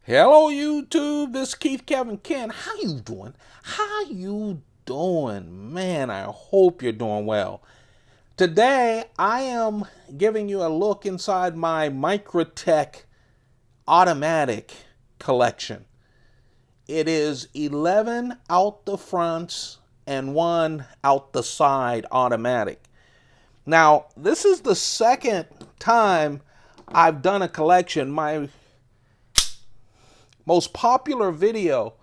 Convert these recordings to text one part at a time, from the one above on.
Hello YouTube, this is Keith Kevin Ken. How you doing? How you doing? Man, I hope you're doing well. Today I am giving you a look inside my Microtech automatic collection. It is 11 out the fronts and 1 out the side automatic. Now, this is the second time I've done a collection. My most popular video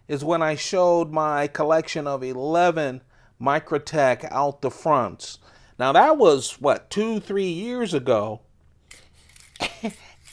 is when I showed my collection of 11 Microtech out the fronts. Now that was, what, 2-3 years ago.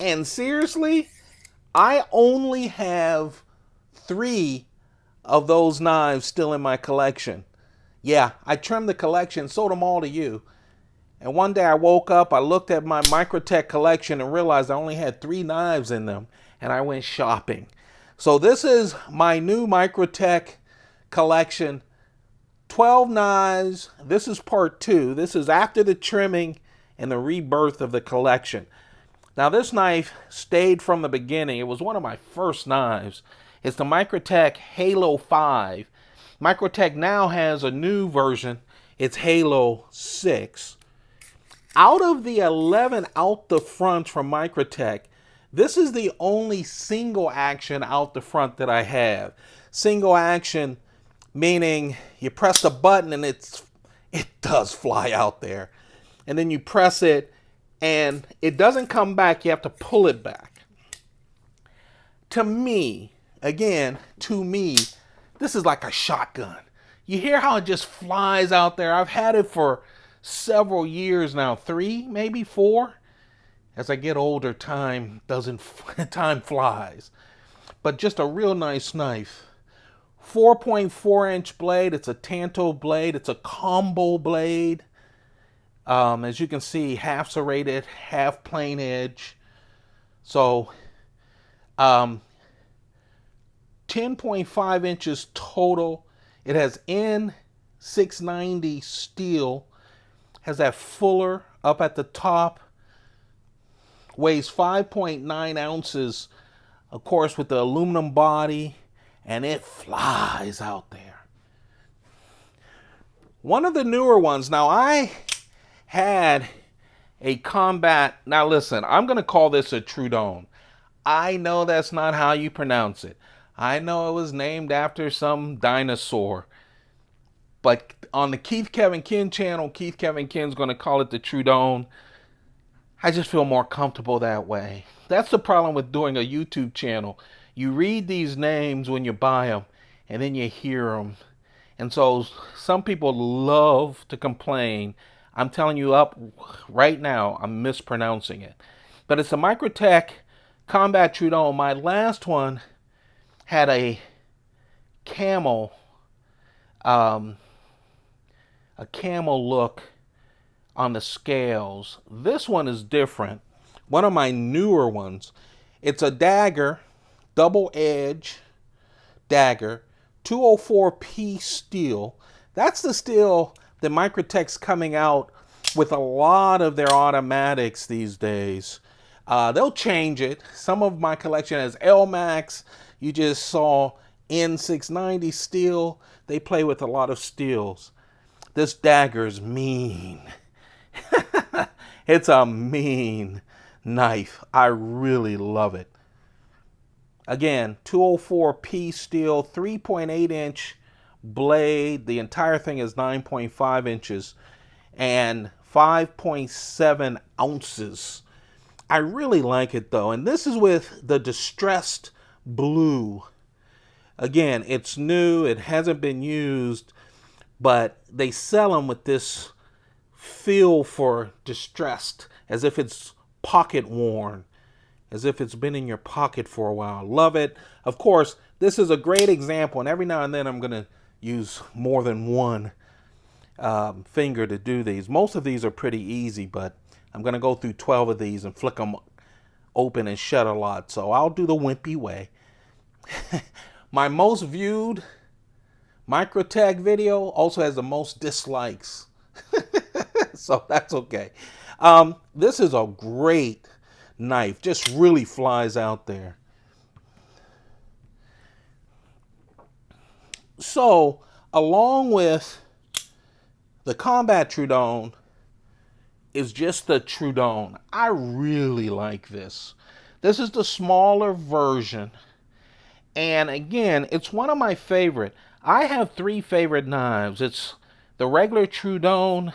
And seriously, I only have 3 of those knives still in my collection. Yeah, I trimmed the collection, sold them all to you. And one day I woke up, I looked at my Microtech collection and realized I only had 3 knives in them. And I went shopping. So this is my new Microtech collection. 12 knives. This is part 2. This is after the trimming and the rebirth of the collection. Now this knife stayed from the beginning. It was one of my first knives. It's the Microtech Halo 5. Microtech now has a new version. It's Halo 6. Out of the 11 out the front from Microtech, this is the only single action out the front that I have. Single action meaning you press the button and it does fly out there. And then you press it and it doesn't come back. You have to pull it back. To me, again, this is like a shotgun. You hear how it just flies out there? I've had it for several years now, 3, maybe 4. As I get older, time flies. But just a real nice knife. 4.4-inch blade. It's a Tanto blade. It's a combo blade. As you can see, half serrated, half plain edge. So, 10.5 inches total. It has N690 steel. Has that fuller up at the top. Weighs 5.9 ounces, of course, with the aluminum body, and it flies out there. One of the newer ones. Now, I had a combat. Now, listen, I'm going to call this a Troodon. I know that's not how you pronounce it. I know it was named after some dinosaur. But on the Keith Kevin Ken channel, Keith Kevin Ken's going to call it the Troodon. I just feel more comfortable that way. That's the problem with doing a YouTube channel. You read these names when you buy them, and then you hear them. And so some people love to complain. I'm telling you up right now, I'm mispronouncing it. But it's a Microtech Combat Troodon. My last one had a camel look on the scales. This one is different. One of my newer ones. It's a dagger, double edge dagger, 204P steel. That's the steel that Microtech's coming out with a lot of their automatics these days. They'll change it. Some of my collection has L-Max. You just saw N690 steel. They play with a lot of steels. This dagger's mean. It's a mean knife. I really love it. Again, 204P steel, 3.8-inch blade. The entire thing is 9.5 inches and 5.7 ounces. I really like it though. And this is with the distressed blue. Again, it's new. It hasn't been used, but they sell them with this feel for distressed, as if it's pocket worn, as if it's been in your pocket for a while. Love it. Of course, this is a great example, and every now and then I'm going to use more than one finger to do these. Most of these are pretty easy, but I'm going to go through 12 of these and flick them open and shut a lot, so I'll do the wimpy way. My most viewed Microtech video also has the most dislikes. So that's okay. This is a great knife. Just really flies out there. So, along with the combat Troodon is just the Troodon. I really like this. This is the smaller version. And again, it's one of my favorite. I have three favorite knives. It's the regular Troodon,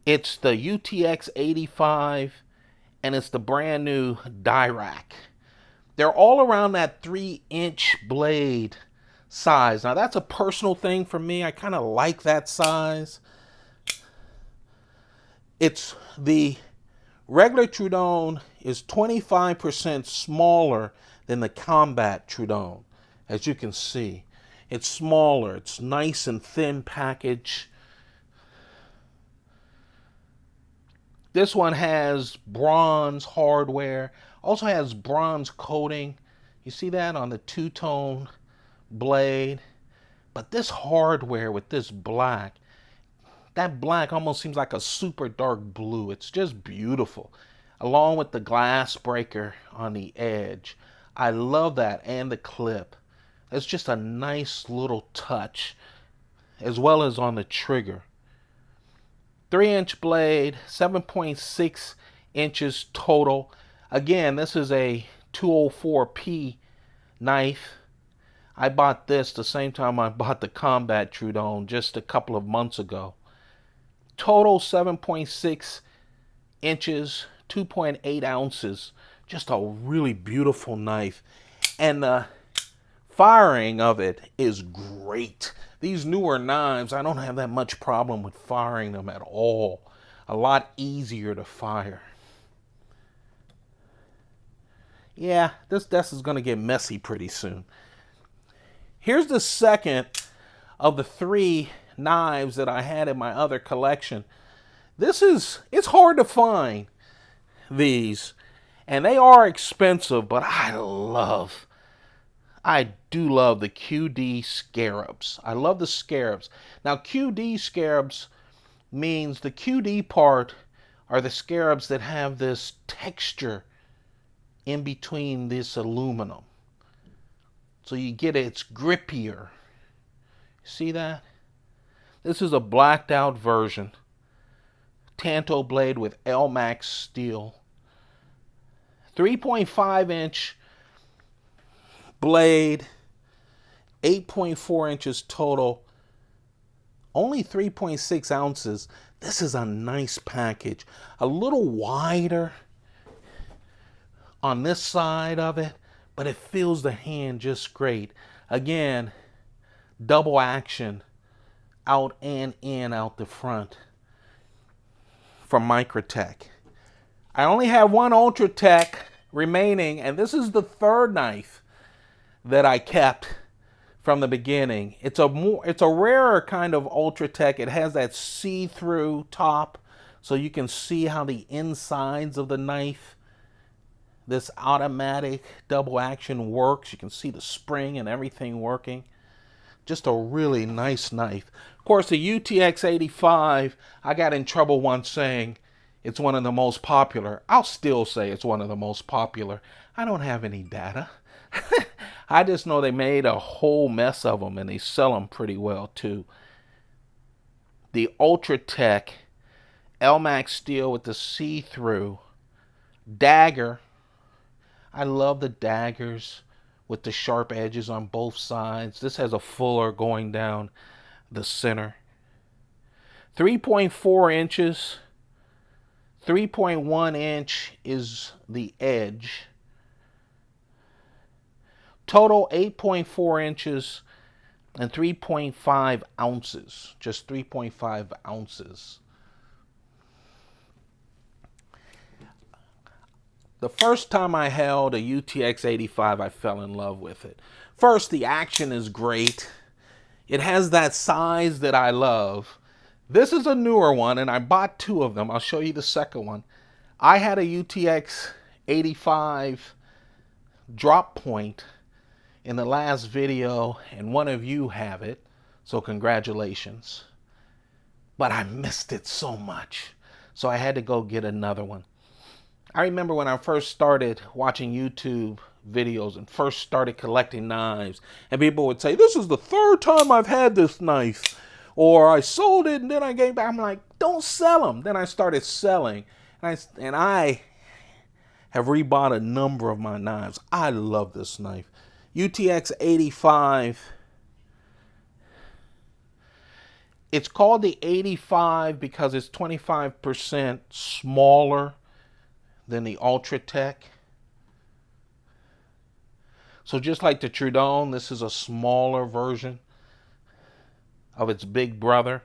it's the UTX 85, and it's the brand new Dirac. They're all around that 3-inch blade size. Now that's a personal thing for me. I kind of like that size. It's the regular Troodon is 25% smaller than the combat Troodon. As you can see, it's smaller. It's nice and thin package. This one has bronze hardware. Also has bronze coating. You see that on the two-tone blade. But this hardware with this black, that black almost seems like a super dark blue. It's just beautiful. Along with the glass breaker on the edge. I love that, and the clip. It's just a nice little touch, as well as on the trigger. 3-inch blade, 7.6 inches total. Again, this is a 204p knife. I bought this the same time I bought the combat Troodon just a couple of months ago. Total 7.6 inches, 2.8 ounces. Just a really beautiful knife. And the firing of it is great. These newer knives, I don't have that much problem with firing them at all. A lot easier to fire. Yeah, this desk is going to get messy pretty soon. Here's the second of the 3 knives that I had in my other collection. It's hard to find these, and they are expensive, but I do love the QD Scarabs. I love the Scarabs. Now, QD Scarabs means the QD part are the Scarabs that have this texture in between this aluminum. So you get it, it's grippier. See that? This is a blacked out version. Tanto blade with Elmax steel. 3.5 inch blade. 8.4 inches total. Only 3.6 ounces. This is a nice package. A little wider on this side of it, but it feels the hand just great. Again, double action out and in out the front from Microtech. I only have one Ultratech remaining, and this is the third knife that I kept from the beginning. It's a rarer kind of Ultratech. It has that see-through top, so you can see how the insides of the knife, this automatic double action, works. You can see the spring and everything working. Just a really nice knife. Of course, the UTX 85, I got in trouble once saying it's one of the most popular. I'll still say it's one of the most popular. I don't have any data. I just know they made a whole mess of them, and they sell them pretty well too. The Ultratech Elmax steel with the see-through dagger. I love the daggers with the sharp edges on both sides. This has a fuller going down the center. 3.4 inches. 3.1 inch is the edge. Total 8.4 inches and 3.5 ounces. Just 3.5 ounces. The first time I held a UTX 85, I fell in love with it. First, the action is great. It has that size that I love. This is a newer one, and I bought 2 of them. I'll show you the second one. I had a UTX 85 drop point in the last video, and one of you have it, so congratulations. But I missed it so much, so I had to go get another one. I remember when I first started watching YouTube videos and first started collecting knives, and people would say, "This is the third time I've had this knife," or "I sold it and then I gave back." I'm like, "Don't sell them." Then I started selling, and I have rebought a number of my knives. I love this knife. UTX 85. It's called the 85 because it's 25% smaller than the Ultratech. So just like the Troodon, this is a smaller version of its big brother.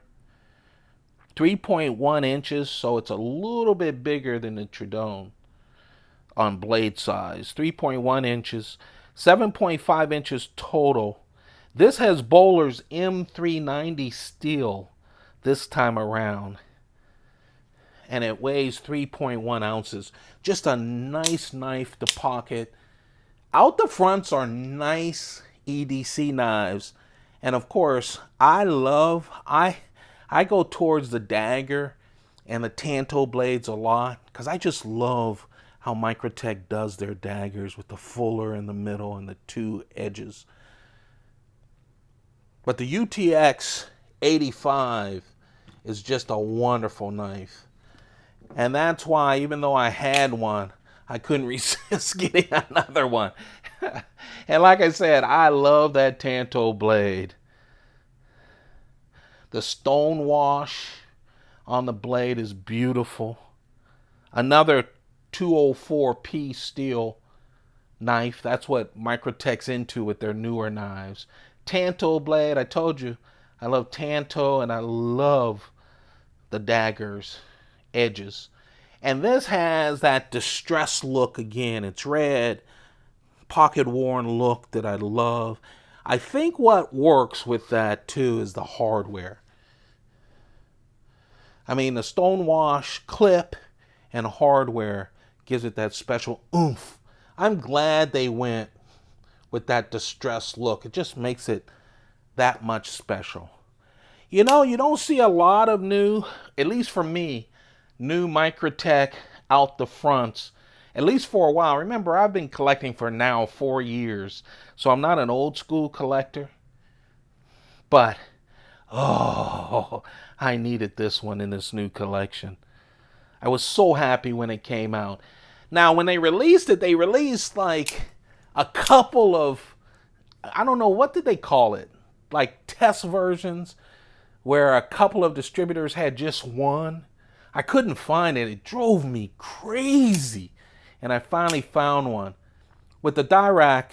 3.1 inches, so it's a little bit bigger than the Troodon on blade size. 3.1 inches, 7.5 inches total. This has Bowler's M390 steel this time around, and it weighs 3.1 ounces. Just a nice knife to pocket. Out the fronts are nice EDC knives, and of course I go towards the dagger and the tanto blades a lot because I just love how Microtech does their daggers with the fuller in the middle and the two edges. But the UTX 85 is just a wonderful knife, and that's why, even though I had one, I couldn't resist getting another one. And like I said, I love that tanto blade. The stone wash on the blade is beautiful. Another 204P steel knife. That's what Microtech's into with their newer knives. Tanto blade, I told you, I love tanto, and I love the daggers, edges. And this has that distressed look again. It's red, pocket worn look that I love. I think what works with that too is the hardware. I mean, the stonewash clip and hardware gives it that special oomph. I'm glad they went with that distressed look. It just makes it that much special. You know, you don't see a lot of new, at least for me, new Microtech out the fronts, at least for a while. Remember, I've been collecting for now 4 years, so I'm not an old school collector. But, oh, I needed this one in this new collection. I was so happy when it came out. Now, when they released it, they released like a couple of, I don't know, what did they call it? Like test versions where a couple of distributors had just one. I couldn't find it. It drove me crazy. And I finally found one. With the Dirac,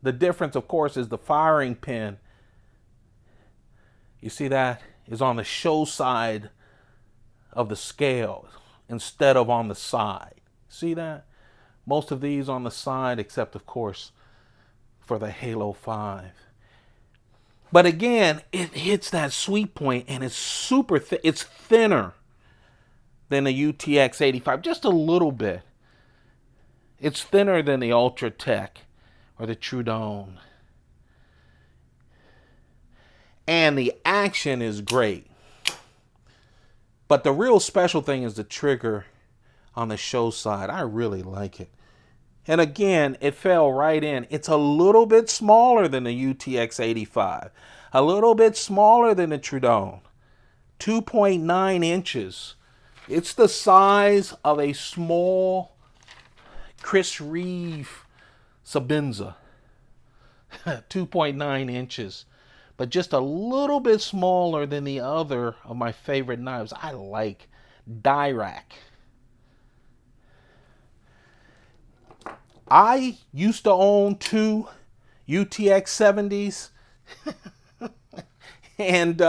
the difference, of course, is the firing pin. You see that? Is on the show side of the scale instead of on the side. See that? Most of these on the side, except, of course, for the Halo 5. But again, it hits that sweet point, and it's super thin. It's thinner than the UTX 85, just a little bit. It's thinner than the Ultratech or the Troodon. And the action is great. But the real special thing is the trigger on the show side. I really like it. And again, it fell right in. It's a little bit smaller than the UTX 85. A little bit smaller than the Troodon. 2.9 inches. It's the size of a small Chris Reeve Sabinza. 2.9 inches. But just a little bit smaller than the other of my favorite knives. I like Dirac. I used to own 2 UTX 70s. And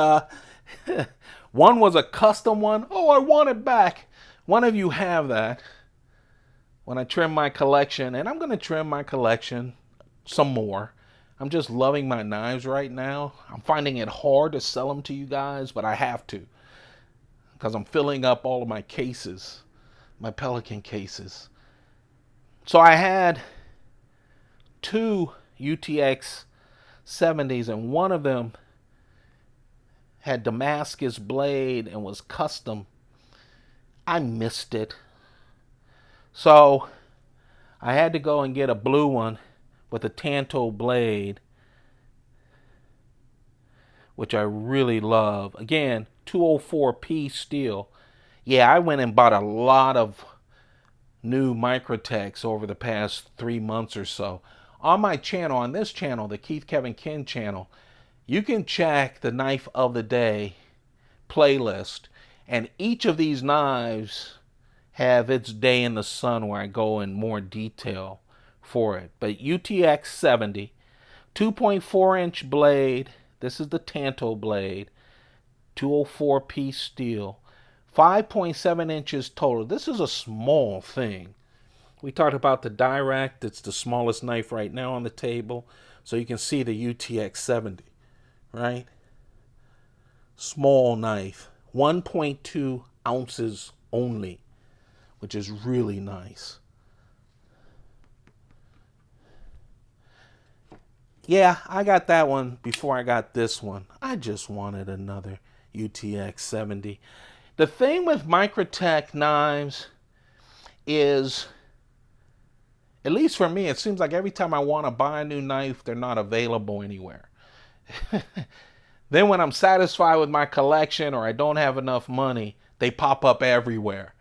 one was a custom one. Oh, I want it back. One of you have that. When I trim my collection, and I'm going to trim my collection some more. I'm just loving my knives right now. I'm finding it hard to sell them to you guys, but I have to. Because I'm filling up all of my cases. My Pelican cases. So I had 2 UTX 70s, and one of them had Damascus blade and was custom. I missed it. So I had to go and get a blue one. with a Tanto blade, which I really love. Again, 204p steel. Yeah, I went and bought a lot of new Microtechs over the past 3 months or so. On my channel, on this channel, the Keith Kevin Kin channel, you can check the Knife of the Day playlist, and each of these knives have its day in the sun where I go in more detail for it. But UTX 70, 2.4-inch blade. This is the Tanto blade, 204p steel, 5.7 inches total. This is a small thing. We talked about the Direct. It's the smallest knife right now on the table. So you can see the UTX 70, right? Small knife, 1.2 ounces only, which is really nice. Yeah, I got that one before I got this one. I just wanted another UTX 70. The thing with Microtech knives is, at least for me, it seems like every time I want to buy a new knife, they're not available anywhere. Then when I'm satisfied with my collection or I don't have enough money, they pop up everywhere.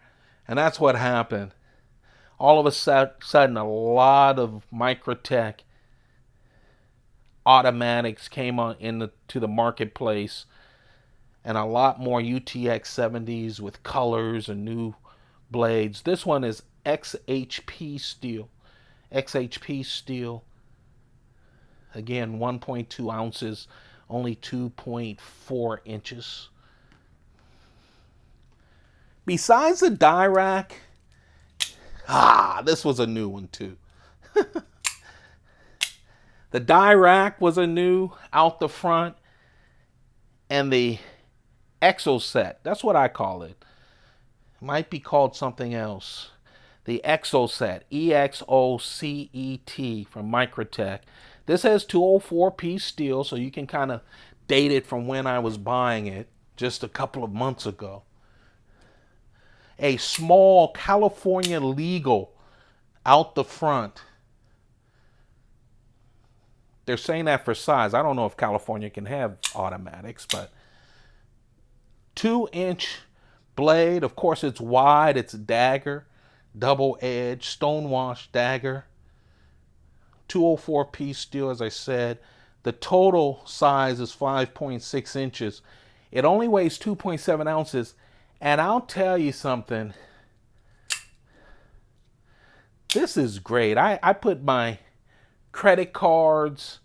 And that's what happened. All of a sudden, a lot of Microtech automatics came into the marketplace, and a lot more UTX 70s with colors and new blades. This one is XHP steel. XHP steel. Again, 1.2 ounces, only 2.4 inches. Besides the Dirac, this was a new one too. The Dirac was a new out the front, and the Exocet, that's what I call it. It might be called something else. The Exocet, EXOCET from Microtech. This has 204p steel, so you can kind of date it from when I was buying it, just a couple of months ago. A small California legal out the front. They're saying that for size. I don't know if California can have automatics, but 2-inch blade. Of course, it's wide. It's a dagger, double edge, stonewash dagger. 204p steel, as I said. The total size is 5.6 inches. It only weighs 2.7 ounces. And I'll tell you something. This is great. I put my credit cards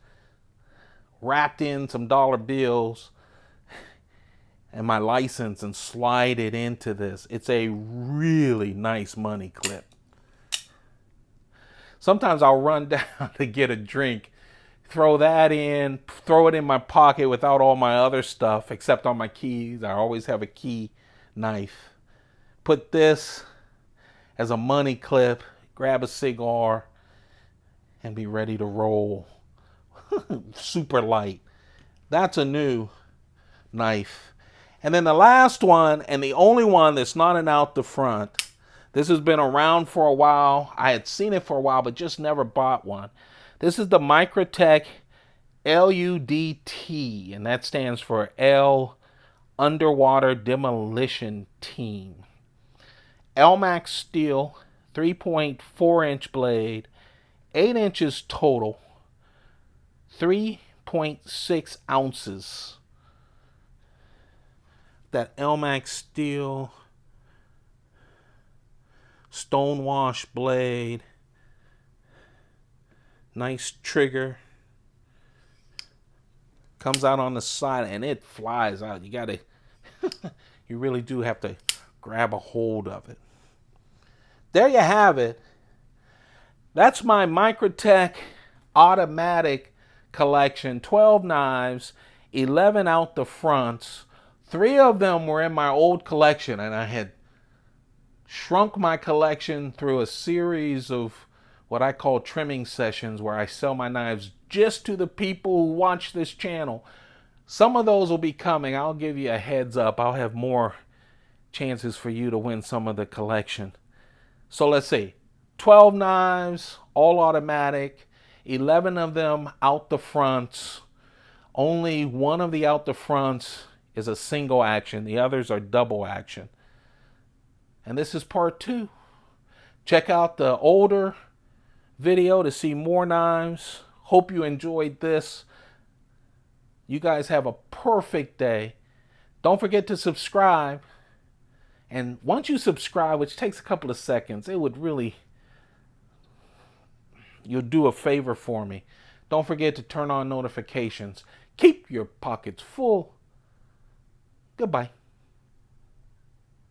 wrapped in some dollar bills and my license and slide it into this. It's a really nice money clip. Sometimes I'll run down to get a drink, throw that in, throw it in my pocket without all my other stuff, except on my keys. I always have a key knife. Put this as a money clip, grab a cigar, and be ready to roll. Super light. That's a new knife. And then the last one, and the only one that's not an out the front. This has been around for a while. I had seen it for a while, but just never bought one. This is the Microtech LUDT, and that stands for L Underwater Demolition Team. LMAX steel, 3.4-inch blade, 8 inches total, 3.6 ounces. That LMAX steel, stonewash blade, nice trigger. Comes out on the side and it flies out. You gotta, you really do have to grab a hold of it. There you have it. That's my Microtech automatic collection. 12 knives, 11 out the fronts. 3 of them were in my old collection, and I had shrunk my collection through a series of what I call trimming sessions, where I sell my knives just to the people who watch this channel. Some of those will be coming. I'll give you a heads up. I'll have more chances for you to win some of the collection. So let's see. 12 knives, all automatic, 11 of them out the fronts. Only one of the out the fronts is a single action. The others are double action. And this is part 2. Check out the older video to see more knives. Hope you enjoyed this. You guys have a perfect day. Don't forget to subscribe. And once you subscribe, which takes a couple of seconds, it would really, you'll do a favor for me. Don't forget to turn on notifications. Keep your pockets full. Goodbye.